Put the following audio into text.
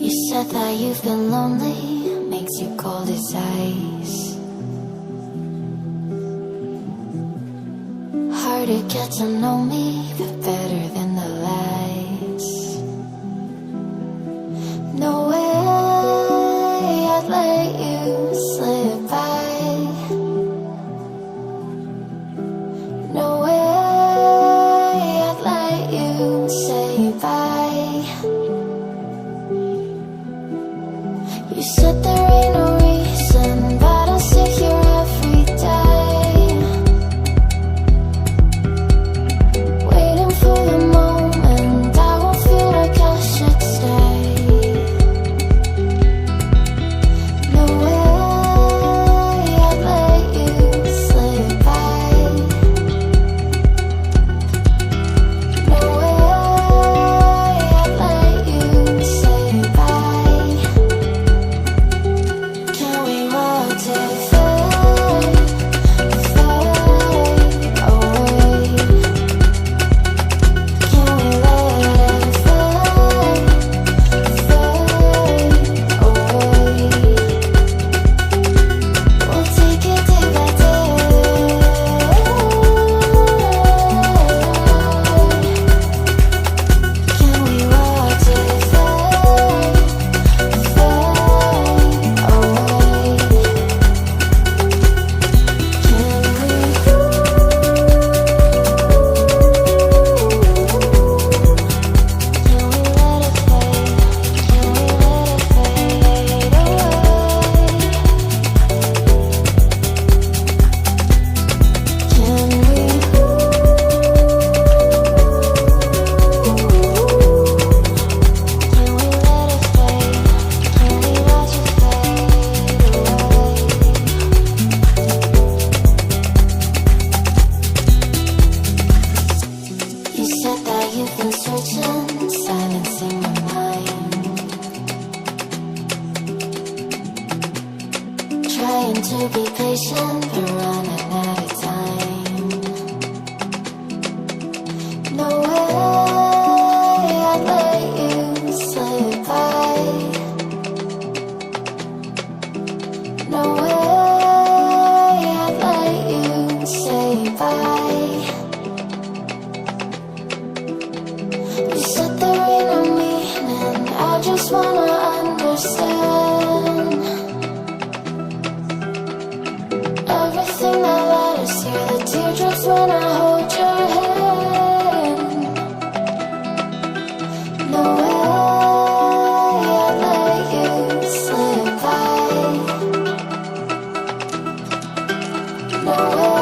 You said that you've been lonely, makes you cold as ice. Hard to get to know me, but better than the lies. No way I'd let you slip by. No way I'd let you say bye. You said there ain't no reason, but I'll sit here every day, waiting for the moment I won't feel like I should stay. No way I'd let you slip by. No way I'd let you say bye. Can we watch it fade, fade away? Can we let it fade, fade away? We'll take it day by day. Can we watch it fade, fade away? You said that you've been searching, silencing my mind, trying to be patient, but running out of time. No way I'd let you slip by. No way I'd let you say bye. You said there ain't no meaning, I just wanna understand everything that led us here, the teardrops when I hold your hand. No way I'd let you slip by. No way